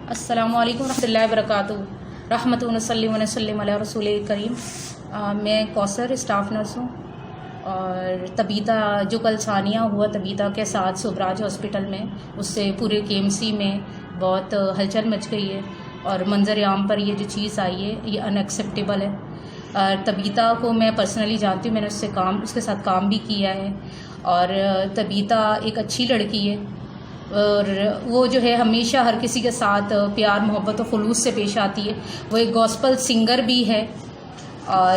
अस्सलामुअलैकुम रहमतुल्लाहि व बरकातुहू। रहमतुन सल्लिम व नसल्लिम अला रसूल करीम। मैं कौसर स्टाफ नर्स हूँ और तबीता जो कल सानिया हुआ तबीता के साथ सुबराज हॉस्पिटल में, उससे पूरे केएमसी में बहुत हलचल मच गई है और मंजर आम पर ये जो चीज़ आई है ये अनएक्सेप्टेबल है। तबीता को मैं पर्सनली जानती हूँ, मैंने उसके साथ काम भी किया है और तबीता एक अच्छी लड़की है और वो जो है हमेशा हर किसी के साथ प्यार मोहब्बत और खुलूस से पेश आती है। वो एक गॉस्पल सिंगर भी है।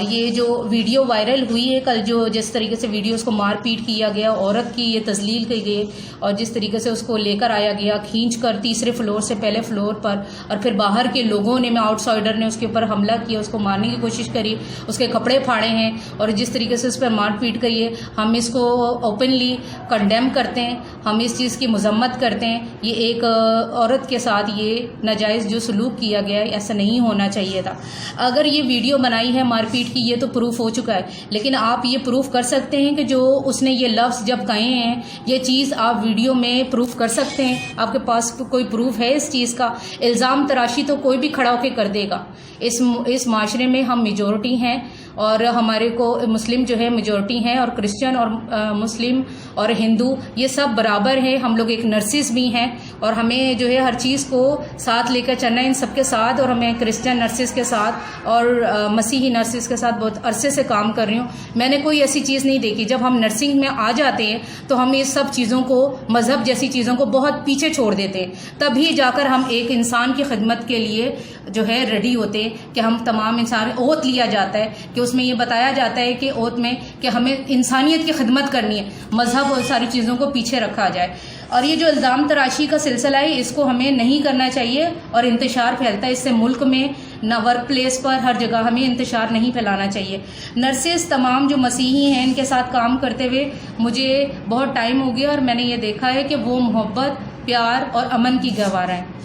ये जो वीडियो वायरल हुई है कल, जो जिस तरीके से वीडियोस को मारपीट किया गया, औरत की ये तजलील की गई और जिस तरीके से उसको लेकर आया गया खींच कर तीसरे फ्लोर से पहले फ्लोर पर, और फिर बाहर के लोगों ने, आउटसाइडर ने उसके ऊपर हमला किया, उसको मारने की कोशिश करी, उसके कपड़े फाड़े हैं और जिस तरीके से उस पर मारपीट करी है, हम इसको ओपनली कंडेम करते हैं, हम इस चीज़ की मजम्मत करते हैं। ये एक औरत के साथ ये नाजायज़ जो सलूक किया गया है, ऐसा नहीं होना चाहिए था। अगर ये वीडियो बनाई है मारपीट की, ये तो प्रूफ हो चुका है, लेकिन आप ये प्रूफ कर सकते हैं कि जो उसने ये लफ्ज़ जब कहे हैं, ये चीज़ आप वीडियो में प्रूफ कर सकते हैं। आपके पास कोई प्रूफ है इस चीज़ का? इल्ज़ाम तराशी तो कोई भी खड़ा होकर कर देगा। इस माशरे में हम मेजॉरिटी हैं और हमारे को मुस्लिम जो है मेजॉरिटी हैं और क्रिश्चियन और मुस्लिम और हिंदू ये सब बराबर है। हम लोग एक नर्सिस भी हैं और हमें जो है हर चीज़ को साथ लेकर चलना है इन सब के साथ। और हमें क्रिश्चियन नर्सिस के साथ और मसीही नर्सिस के साथ बहुत अरसे से काम कर रही हूँ। मैंने कोई ऐसी चीज़ नहीं देखी। जब हम नर्सिंग में आ जाते हैं तो हम इस सब चीज़ों को, मज़हब जैसी चीज़ों को बहुत पीछे छोड़ देते हैं, तभी जाकर हम एक इंसान की खिदमत के लिए जो है रेडी होते हैं कि हम तमाम इंसान, ओत लिया जाता है कि उसमें ये बताया जाता है कि ओत में कि हमें इंसानियत की खिदमत करनी है, मजहब और सारी चीज़ों को पीछे रखा जाए। और ये जो इल्ज़ाम तराशी का सिलसिला है इसको हमें नहीं करना चाहिए और इंतशार फैलता है, इससे मुल्क में न वर्क प्लेस पर हर जगह हमें इंतशार नहीं फैलाना चाहिए। नर्सेस तमाम जो मसीही हैं इनके साथ काम करते हुए मुझे बहुत टाइम हो गया और मैंने ये देखा है कि वो मोहब्बत, प्यार और अमन की गवारा है।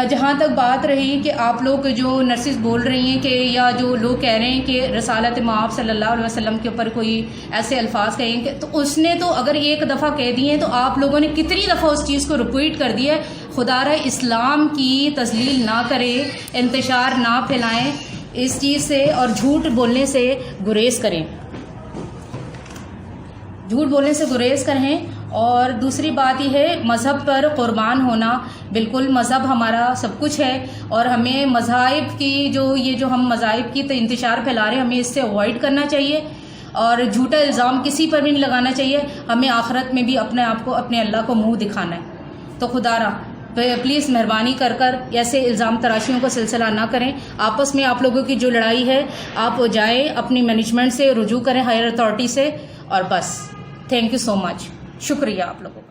जहाँ तक बात रही कि आप लोग जो नर्सिस बोल रही हैं कि, या जो लोग कह रहे हैं कि रसालत माब सल्लल्लाहु अलैहि वसल्लम के ऊपर कोई ऐसे अल्फाज कहेंगे, तो उसने तो अगर एक दफ़ा कह दिए तो आप लोगों ने कितनी दफ़ा उस चीज़ को रिपीट कर दिया है। खुदारा इस्लाम की तजलील ना करें, इंतशार ना फैलाएं इस चीज़ से और झूठ बोलने से गुरेज करें, झूठ बोलने से गुरेज करें। और दूसरी बात यह है, मज़हब पर क़ुरबान होना, बिल्कुल मज़हब हमारा सब कुछ है और हमें मज़ाहिब की जो हम मज़ाहिब की तो इंतशार फैला रहे हैं, हमें इससे अवॉइड करना चाहिए और झूठा इल्ज़ाम किसी पर भी नहीं लगाना चाहिए। हमें आखिरत में भी अपने आप को, अपने अल्लाह को मुँह दिखाना है। तो खुदारा प्लीज़ मेहरबानी कर ऐसे इल्ज़ाम तराशियों का सिलसिला ना करें। आपस में आप लोगों की जो लड़ाई है, आप जाएँ अपनी मैनेजमेंट से रुजू करें, हायर अथॉरिटी से, और बस। थैंक यू सो मच, शुक्रिया आप लोगों को।